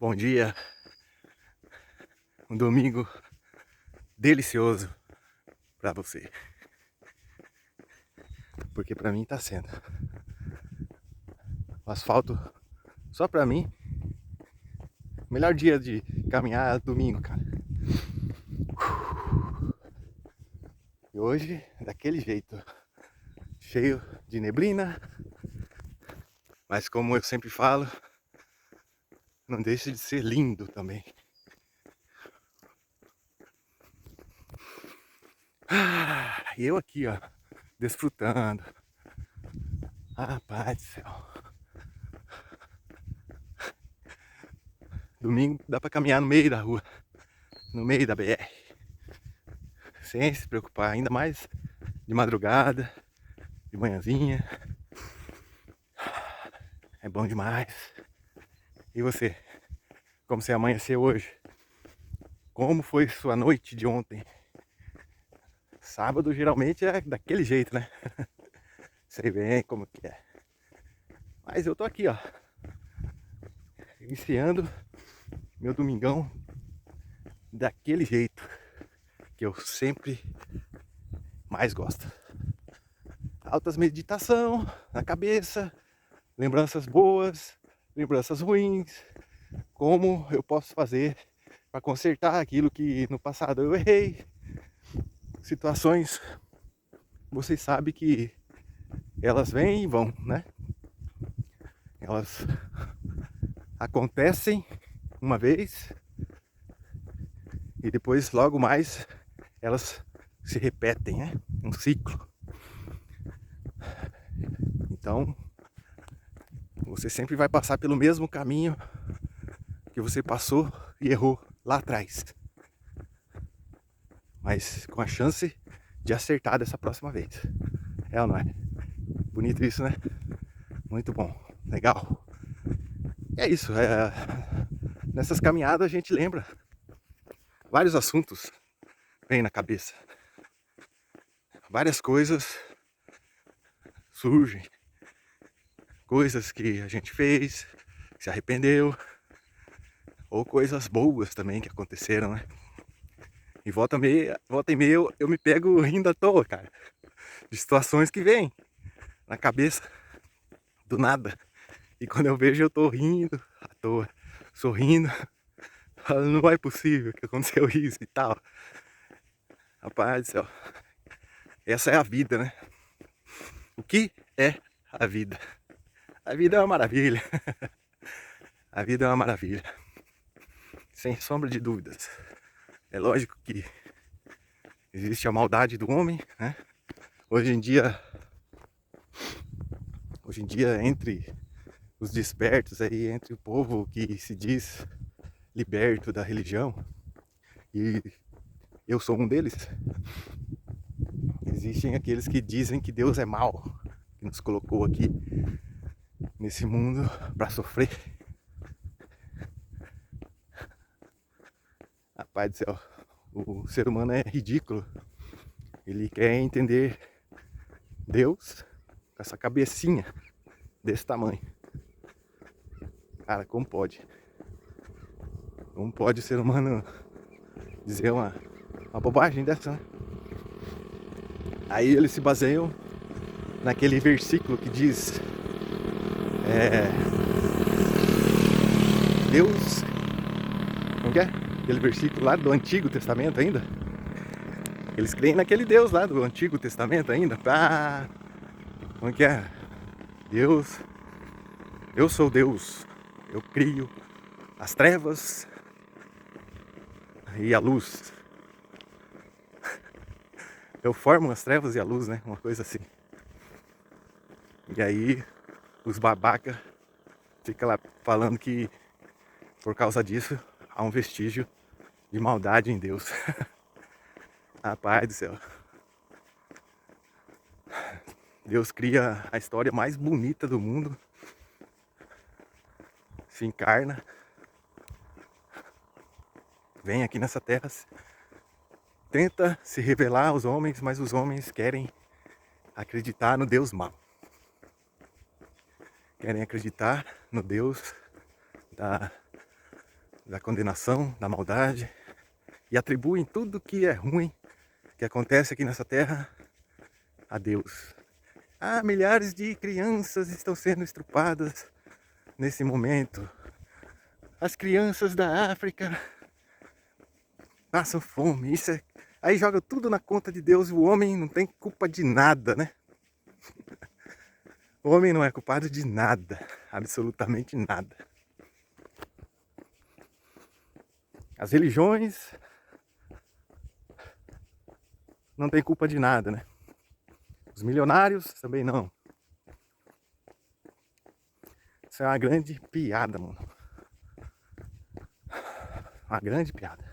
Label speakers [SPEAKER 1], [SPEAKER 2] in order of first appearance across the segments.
[SPEAKER 1] Bom dia, um domingo delicioso pra você, porque pra mim tá sendo. O asfalto só pra mim, melhor dia de caminhar domingo, cara. E hoje, daquele jeito, cheio de neblina, mas como eu sempre falo, não deixa de ser lindo também. E eu aqui, ó, desfrutando. Rapaz do céu. Domingo dá pra caminhar no meio da rua, no meio da BR, sem se preocupar, ainda mais de madrugada, de manhãzinha. É bom demais. E você? Como você amanheceu hoje? Como foi sua noite de ontem? Sábado geralmente é daquele jeito, né? Sei bem como que é. Mas eu tô aqui, ó, iniciando meu domingão daquele jeito que eu sempre mais gosto. Altas meditação na cabeça, lembranças boas, lembranças ruins, como eu posso fazer para consertar aquilo que no passado eu errei. Situações, vocês sabem que elas vêm e vão, né? Elas acontecem uma vez e depois logo mais elas se repetem, né? Um ciclo. Então você sempre vai passar pelo mesmo caminho que você passou e errou lá atrás, mas com a chance de acertar dessa próxima vez. É ou não é? Bonito isso, né? Muito bom, legal. E é isso, nessas caminhadas a gente lembra vários assuntos, vem na cabeça, várias coisas surgem, coisas que a gente fez, se arrependeu, ou coisas boas também que aconteceram, né? E volta e meia eu me pego rindo à toa, cara, de situações que vêm na cabeça do nada. E quando eu vejo eu tô rindo à toa, sorrindo, falando, não é possível que aconteceu isso e tal. Rapaz do céu, essa é a vida, né? O que é a vida? A vida é uma maravilha. A vida é uma maravilha. Sem sombra de dúvidas. É lógico que existe a maldade do homem, né? Hoje em dia entre os despertos aí, entre o povo que se diz liberto da religião, e eu sou um deles, existem aqueles que dizem que Deus é mau, que nos colocou aqui nesse mundo para sofrer. Rapaz do céu, o ser humano é ridículo. Ele quer entender Deus com essa cabecinha desse tamanho. Cara, como pode? Como pode o ser humano dizer uma bobagem dessa, né? Aí eles se baseiam naquele versículo que diz Deus, como que é? Aquele versículo lá do Antigo Testamento ainda. Eles creem naquele Deus lá do Antigo Testamento ainda. Como que é? Deus, eu sou Deus, eu crio as trevas e a luz. Eu formo as trevas e a luz, né? Uma coisa assim. E aí os babaca ficam lá falando que por causa disso há um vestígio de maldade em Deus. Rapaz do céu. Deus cria a história mais bonita do mundo, se encarna, vem aqui nessa terra, tenta se revelar aos homens, mas os homens querem acreditar no Deus mau. Querem acreditar no Deus da condenação, da maldade, e atribuem tudo que é ruim, que acontece aqui nessa terra, a Deus. Ah, milhares de crianças estão sendo estrupadas nesse momento. As crianças da África passam fome. Isso é... Aí joga tudo na conta de Deus e o homem não tem culpa de nada, né? O homem não é culpado de nada, absolutamente nada. As religiões não têm culpa de nada, né? Os milionários também não. Isso é uma grande piada, mano. Uma grande piada.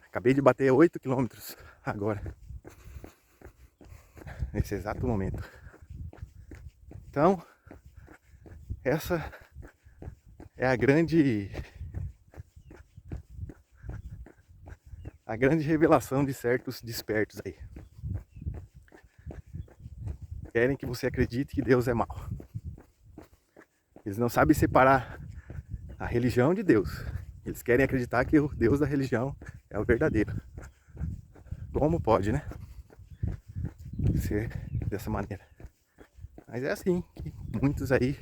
[SPEAKER 1] Acabei de bater 8 quilômetros agora. Nesse exato momento. Então, essa é a grande revelação de certos despertos aí. Querem que você acredite que Deus é mau. Eles não sabem separar a religião de Deus. Eles querem acreditar que o Deus da religião é o verdadeiro. Como pode, né? Ser dessa maneira. Mas é assim que muitos aí,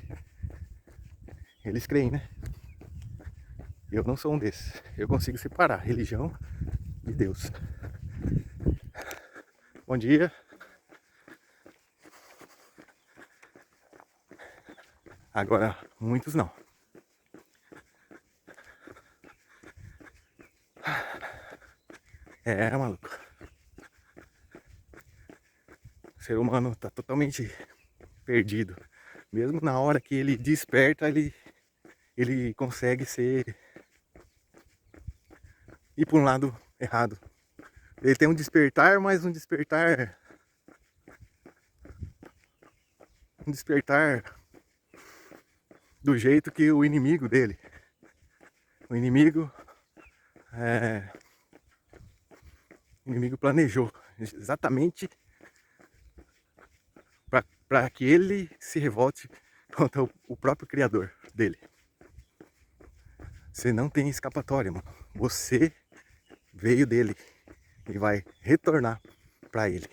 [SPEAKER 1] eles creem, né? Eu não sou um desses. Eu consigo separar religião de Deus. Bom dia. Agora, muitos não. É, maluco. O ser humano tá totalmente perdido. Mesmo na hora que ele desperta, ele consegue ir para um lado errado. Ele tem um despertar, mas um despertar do jeito que o inimigo dele. O inimigo planejou exatamente para que ele se revolte contra o próprio criador dele. Você não tem escapatória, mano. Você veio dele e vai retornar para ele.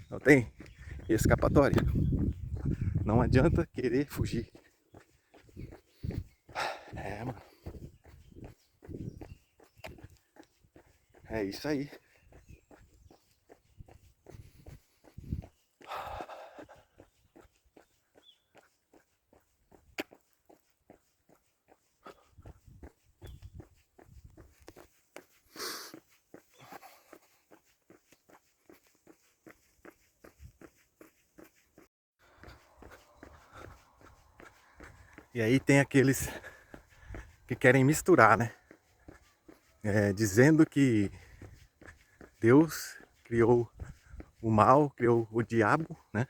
[SPEAKER 1] Não tem escapatória. Não adianta querer fugir. É, mano. É isso aí. E aí tem aqueles que querem misturar, né? Dizendo que Deus criou o mal, criou o diabo, né?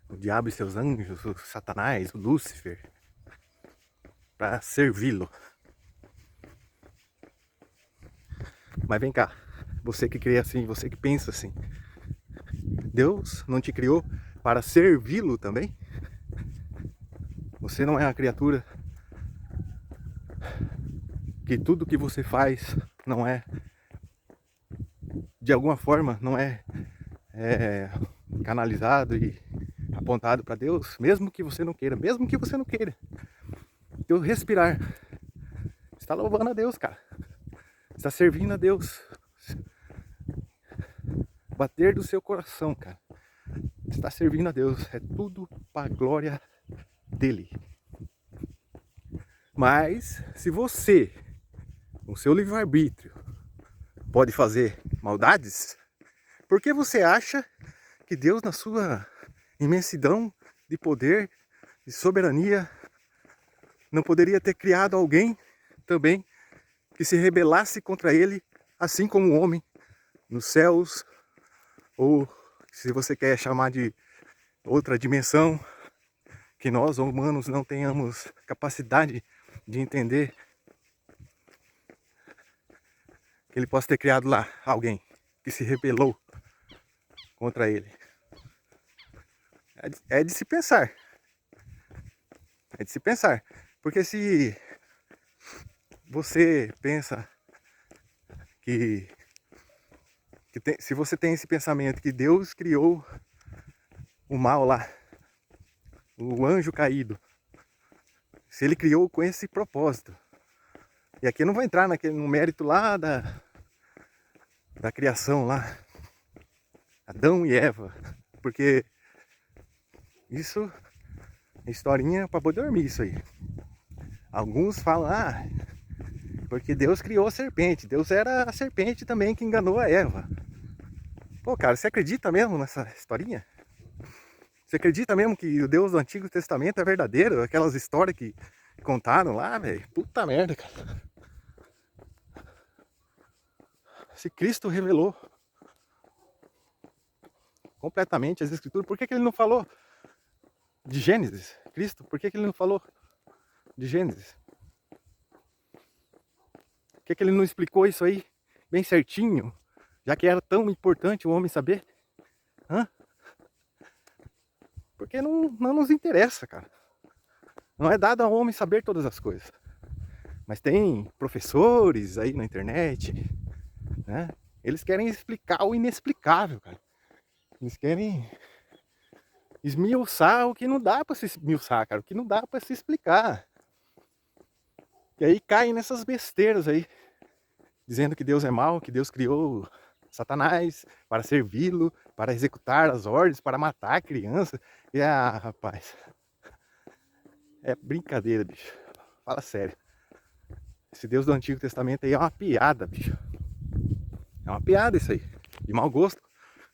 [SPEAKER 1] O diabo e seus anjos, o Satanás, o Lúcifer, para servi-lo. Mas vem cá, você que crê assim, você que pensa assim, Deus não te criou para servi-lo também? Você não é uma criatura que tudo que você faz não é, de alguma forma, não é canalizado e apontado para Deus, mesmo que você não queira, eu respirar, está louvando a Deus, cara, está servindo a Deus, bater do seu coração, cara, está servindo a Deus, é tudo para a glória dele. Mas se você, com seu livre-arbítrio, pode fazer maldades, por que você acha que Deus, na sua imensidão de poder, de soberania, não poderia ter criado alguém também que se rebelasse contra ele, assim como o homem nos céus, ou se você quer chamar de outra dimensão, que nós humanos não tenhamos capacidade de entender, que ele possa ter criado lá alguém que se rebelou contra ele. É de se pensar. É de se pensar. Porque se você pensa se você tem esse pensamento que Deus criou o mal lá, o anjo caído, se ele criou com esse propósito, e aqui eu não vou entrar no mérito lá da criação lá, Adão e Eva, porque isso é historinha para poder dormir isso aí. Alguns falam, porque Deus criou a serpente, Deus era a serpente também que enganou a Eva. Pô, cara, você acredita mesmo nessa historinha? Você acredita mesmo que o Deus do Antigo Testamento é verdadeiro? Aquelas histórias que contaram lá, velho? Puta merda, cara. Se Cristo revelou completamente as Escrituras, por que ele não falou de Gênesis? Cristo, por que ele não falou de Gênesis? Por que ele não explicou isso aí bem certinho? Já que era tão importante o homem saber? Porque não nos interessa, cara. Não é dado ao homem saber todas as coisas. Mas tem professores aí na internet, né? Eles querem explicar o inexplicável, cara. Eles querem esmiuçar o que não dá pra se esmiuçar, cara. O que não dá pra se explicar. E aí caem nessas besteiras aí. Dizendo que Deus é mau, que Deus criou Satanás para servi-lo, para executar as ordens, para matar a criança. E rapaz, é brincadeira, bicho. Fala sério. Esse Deus do Antigo Testamento aí é uma piada, bicho. É uma piada isso aí. De mau gosto.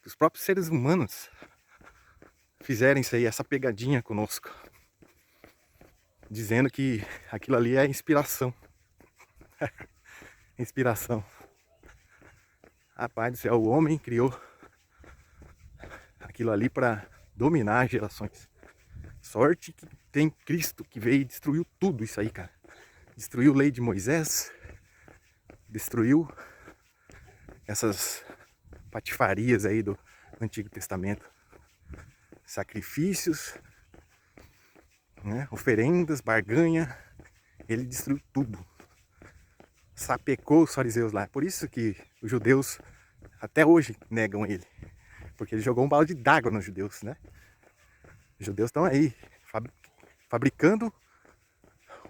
[SPEAKER 1] Que os próprios seres humanos fizerem isso aí, essa pegadinha conosco. Dizendo que aquilo ali é inspiração. Inspiração. Rapaz do céu, o homem criou aquilo ali para dominar as gerações. Sorte que tem Cristo que veio e destruiu tudo isso aí, cara. Destruiu a lei de Moisés, destruiu essas patifarias aí do Antigo Testamento. Sacrifícios, né, oferendas, barganha, ele destruiu tudo. Sapecou os fariseus lá. Por isso que os judeus até hoje negam ele. Porque ele jogou um balde d'água nos judeus, né? Os judeus estão aí, fabricando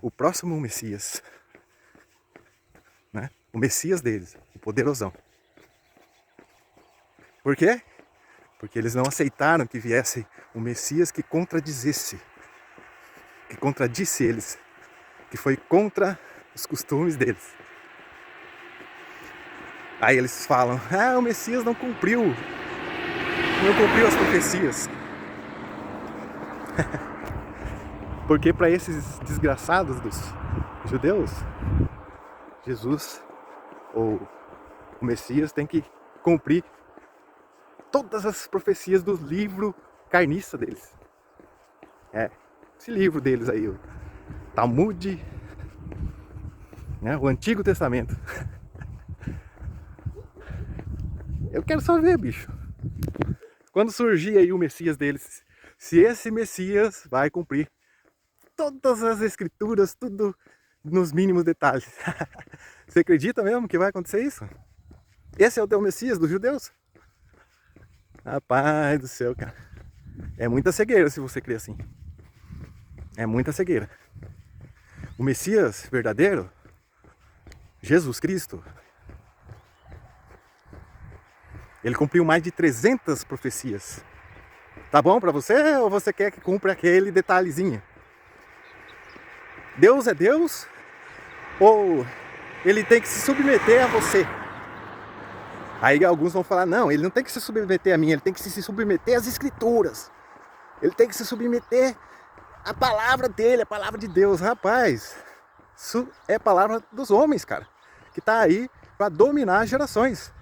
[SPEAKER 1] o próximo Messias, né? O Messias deles, o poderosão. Por quê? Porque eles não aceitaram que viesse um Messias que contradisse eles, que foi contra os costumes deles. Aí eles falam, o Messias não cumpriu as profecias. Porque para esses desgraçados dos judeus, Jesus, ou o Messias, tem que cumprir todas as profecias do livro carniça deles. Esse livro deles aí, o Talmud, né, o Antigo Testamento. Eu quero só ver, bicho. Quando surgir aí o Messias deles, se esse Messias vai cumprir todas as escrituras, tudo nos mínimos detalhes. Você acredita mesmo que vai acontecer isso? Esse é o teu Messias dos judeus? Rapaz do céu, cara. É muita cegueira se você crê assim. É muita cegueira. O Messias verdadeiro, Jesus Cristo, ele cumpriu mais de 300 profecias. Tá bom pra você ou você quer que cumpra aquele detalhezinho? Deus é Deus ou ele tem que se submeter a você? Aí alguns vão falar, não, ele não tem que se submeter a mim, ele tem que se submeter às escrituras. Ele tem que se submeter à palavra dele, à palavra de Deus. Rapaz, isso é palavra dos homens, cara, que tá aí para dominar as gerações.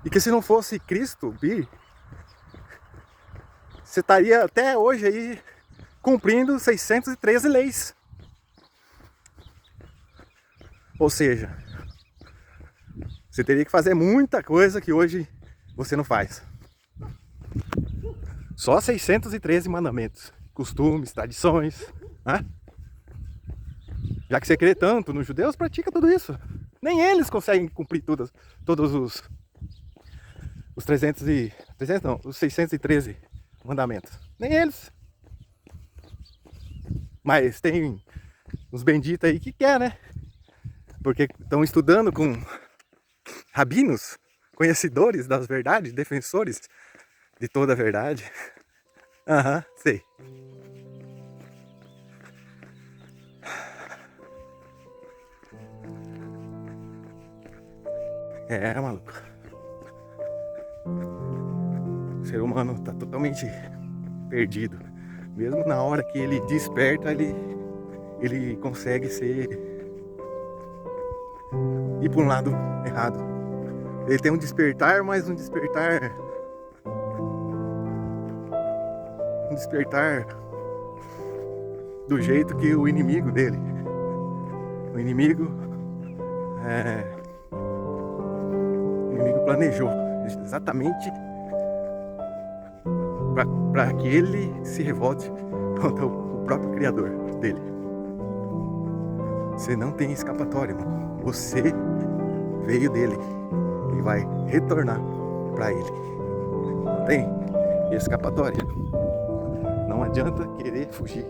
[SPEAKER 1] E que se não fosse Cristo vir, você estaria até hoje aí cumprindo 613 leis. Ou seja, você teria que fazer muita coisa que hoje você não faz. Só 613 mandamentos, costumes, tradições, né? Já que você crê tanto nos judeus, pratica tudo isso. Nem eles conseguem cumprir todos os 300 não, os 613 mandamentos. Nem eles. Mas tem uns benditos aí que quer, né? Porque estão estudando com rabinos, conhecedores das verdades, defensores de toda a verdade. Aham, sei. É, maluco. O ser humano tá totalmente perdido. Mesmo na hora que ele desperta, ele consegue ir para um lado errado. Ele tem um despertar, mas um despertar do jeito que o inimigo dele. O inimigo planejou exatamente para que ele se revolte contra o próprio criador dele. Você não tem escapatória, mano. Você veio dele e vai retornar para ele. Não tem escapatória. Não adianta querer fugir.